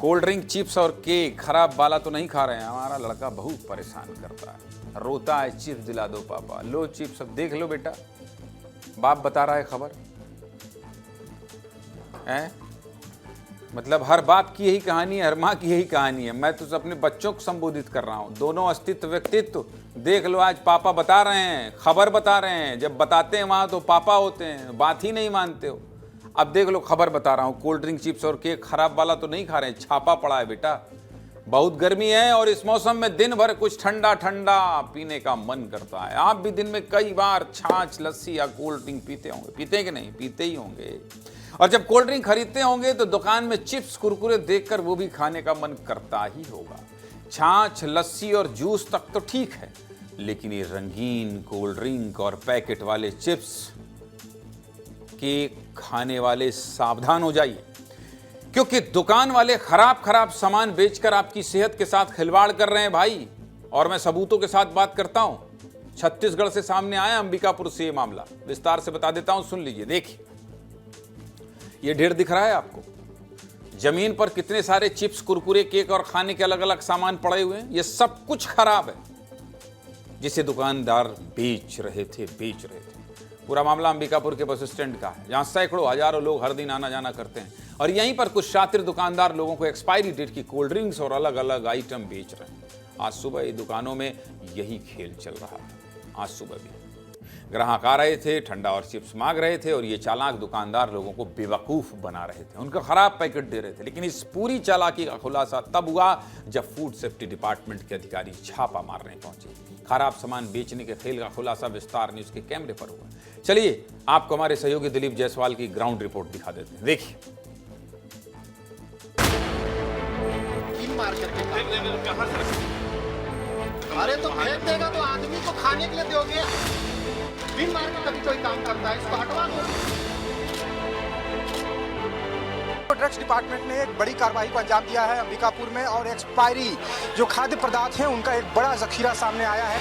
Cold drink, chips और cake खराब वाला तो नहीं खा रहे हैं। हमारा लड़का बहुत परेशान करता है, रोता है, चिप्स दिला दो पापा, लो चिप्स। अब देख लो बेटा, बाप बता रहा है खबर है। मतलब हर बाप की यही कहानी है, हर माँ की यही कहानी है। मैं तो अपने बच्चों को संबोधित कर रहा हूँ, दोनों अस्तित्व व्यक्तित्व। देख लो, आज पापा बता रहे हैं, खबर बता रहे हैं। जब बताते हैं वहाँ तो पापा होते हैं, बात ही नहीं मानते हो। अब देख लो, खबर बता रहा हूँ, कोल्ड ड्रिंक, चिप्स और केक खराब वाला तो नहीं खा रहे हैं, छापा पड़ा है बेटा। बहुत गर्मी है और इस मौसम में दिन भर कुछ ठंडा ठंडा पीने का मन करता है। आप भी दिन में कई बार छाछ, लस्सी या कोल्ड ड्रिंक पीते होंगे, पीते कि नहीं? पीते ही होंगे। और जब कोल्ड ड्रिंक खरीदते होंगे तो दुकान में चिप्स, कुरकुरे देखकर वो भी खाने का मन करता ही होगा। छाछ, लस्सी और जूस तक तो ठीक है, लेकिन ये रंगीन कोल्ड ड्रिंक और पैकेट वाले चिप्स, केक खाने वाले सावधान हो जाइए, क्योंकि दुकान वाले खराब सामान बेचकर आपकी सेहत के साथ खिलवाड़ कर रहे हैं भाई। और मैं सबूतों के साथ बात करता हूं। छत्तीसगढ़ से सामने आया अंबिकापुर से ये मामला, विस्तार से बता देता हूं, सुन लीजिए। देखिए, ये ढेर दिख रहा है आपको, जमीन पर कितने सारे चिप्स, कुरकुरे, केक और खाने के अलग अलग सामान पड़े हुए हैं। ये सब कुछ खराब है, जिसे दुकानदार बेच रहे थे। पूरा मामला अंबिकापुर के बस स्टैंड का है, जहां सैकड़ों हजारों लोग हर दिन आना जाना करते हैं। और यहीं पर कुछ शातिर दुकानदार लोगों को एक्सपायरी डेट की कोल्ड ड्रिंक्स और अलग अलग आइटम बेच रहे हैं। आज सुबह ये दुकानों में यही खेल चल रहा था। आज सुबह भी ग्राहक आ रहे थे, ठंडा और चिप्स मांग रहे थे, और ये चालाक दुकानदार लोगों को बेवकूफ बना रहे थे, उनका खराब पैकेट दे रहे थे। लेकिन इस पूरी चालाकी का खुलासा तब हुआ जब फूड सेफ्टी डिपार्टमेंट के अधिकारी छापा मारने पहुंचे। खराब सामान बेचने के खेल का खुलासा विस्तार न्यूज के कैमरे पर हुआ। चलिए आपको हमारे सहयोगी दिलीप जायसवाल की ग्राउंड रिपोर्ट दिखा देते हैं, देखिए। अरे तो फेंक देगा तो आदमी को खाने के लिए दोगे। बिन मार के कभी कोई काम करता है, इसको हटवा दो। ड्रग्स डिपार्टमेंट ने एक बड़ी कार्रवाई को अंजाम दिया है अंबिकापुर में, और एक्सपायरी जो खाद्य पदार्थ हैं उनका एक बड़ा जखीरा सामने आया है।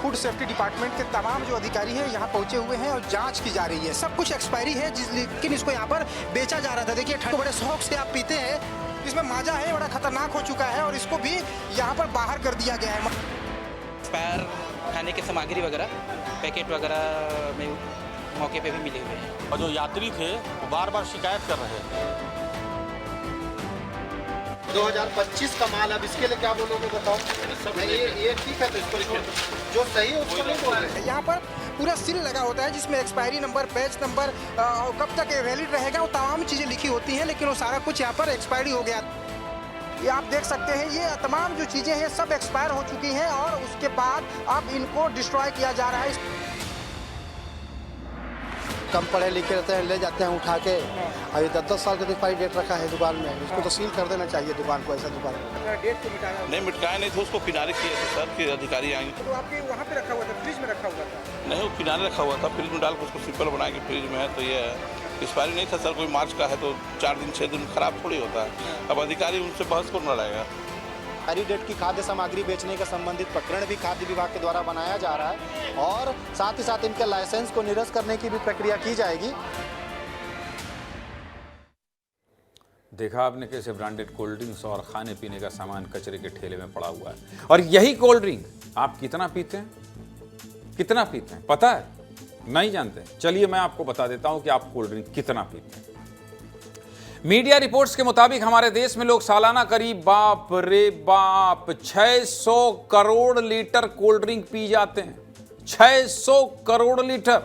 फूड सेफ्टी डिपार्टमेंट के तमाम जो अधिकारी हैं यहाँ पहुंचे हुए हैं और जांच की जा रही है। सब कुछ एक्सपायरी है, लेकिन इसको यहाँ पर बेचा जा रहा था। देखिए, ठंड बड़े शौक से आप पीते हैं, इसमें माजा है, बड़ा खतरनाक हो चुका है, और इसको भी यहाँ पर बाहर कर दिया गया है। एक्सपायर खाने के सामग्री वगैरह, पैकेट वगैरह में मौके पे भी मिले हुए हैं। और जो यात्री थे वो बार बार शिकायत कर रहे हैं। 2025 का माल, अब इसके लिए क्या बोलोगे बताओ? नहीं, ये ठीक है, तो इसको जो सही है उसको नहीं बोल रहे। यहाँ पर पूरा सील लगा होता है जिसमें एक्सपायरी नंबर, बैच नंबर और कब तक वैलिड रहेगा, वो तमाम चीज़ें लिखी होती हैं, लेकिन वो सारा कुछ यहाँ पर एक्सपायरी हो गया। ये आप देख सकते हैं, ये तमाम जो चीज़ें हैं सब एक्सपायर हो चुकी हैं, और उसके बाद अब इनको डिस्ट्रॉय किया जा रहा है। कम पढ़े लिखे रहते हैं, ले जाते हैं उठा के। अभी 10-10 साल का एक्सपायरी डेट रखा है दुकान में, इसको तो सील कर देना चाहिए दुकान को। ऐसा दुकान डेट को मिटाया नहीं, मिटकाया नहीं था, उसको किनारे किए थे सर के अधिकारी आएंगे। तो आपके वहाँ पे रखा हुआ था, फ्रिज में रखा हुआ था? नहीं, वो किनारे रखा हुआ था, फ्रिज में डाल के उसको सिंपल बना के फ्रिज में है। तो ये एक्सपायरी नहीं था सर, कोई मार्च का है तो 4 दिन 6 दिन खराब थोड़ी होता है। अब अधिकारी उनसे बहस करना रहेगा। एक्सपायरी डेट की खाद्य सामग्री बेचने का संबंधित प्रकरण भी खाद्य विभाग के द्वारा बनाया जा रहा है, और साथ ही साथ इनके लाइसेंस को निरस्त करने की भी प्रक्रिया की जाएगी। देखा आपने कैसे ब्रांडेड कोल्ड ड्रिंक्स और खाने पीने का सामान कचरे के ठेले में पड़ा हुआ है। और यही कोल्ड ड्रिंक आप कितना पीते हैं? कितना पीते हैं पता है? नहीं जानते? चलिए मैं आपको बता देता हूं कि आप कोल्ड ड्रिंक कितना पीते हैं। मीडिया रिपोर्ट्स के मुताबिक हमारे देश में लोग सालाना करीब, बाप रे बाप, 600 crore litre cold drink P जाते हैं। 600 करोड़ लीटर,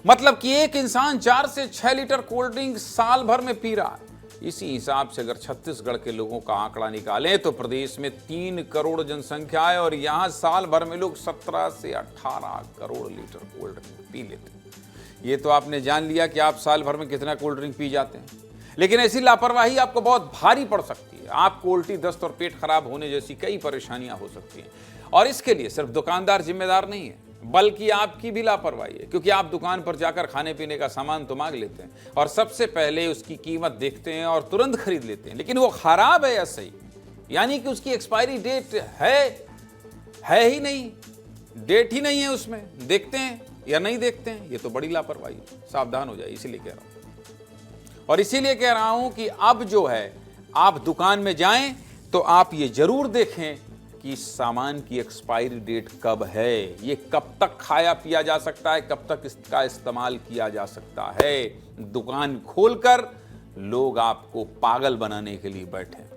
मतलब कि एक इंसान 4 से 6 लीटर कोल्ड ड्रिंक साल भर में पी रहा है। इसी हिसाब से अगर छत्तीसगढ़ के लोगों का आंकड़ा निकालें तो प्रदेश में 3 करोड़ जनसंख्या है, और यहां साल भर में लोग 17 से 18 crore litre cold drink P लेते हैं। ये तो आपने जान लिया कि आप साल भर में कितना कोल्ड ड्रिंक पी जाते हैं। लेकिन ऐसी लापरवाही आपको बहुत भारी पड़ सकती है। आपको उल्टी, दस्त और पेट खराब होने जैसी कई परेशानियां हो सकती हैं, और इसके लिए सिर्फ दुकानदार जिम्मेदार नहीं है, बल्कि आपकी भी लापरवाही है। क्योंकि आप दुकान पर जाकर खाने पीने का सामान तो मांग लेते हैं, और सबसे पहले उसकी कीमत देखते हैं और तुरंत खरीद लेते हैं, लेकिन वो खराब है या सही, यानी कि उसकी एक्सपायरी डेट है ही नहीं, डेट ही नहीं है उसमें, देखते हैं या नहीं देखते हैं। ये तो बड़ी लापरवाही है, सावधान हो जाए, इसीलिए कह रहा हूं। और इसीलिए कह रहा हूं कि अब जो है, आप दुकान में जाएं तो आप ये जरूर देखें कि इस सामान की एक्सपायरी डेट कब है, ये कब तक खाया पिया जा सकता है, कब तक इसका इस्तेमाल किया जा सकता है। दुकान खोलकर लोग आपको पागल बनाने के लिए बैठे।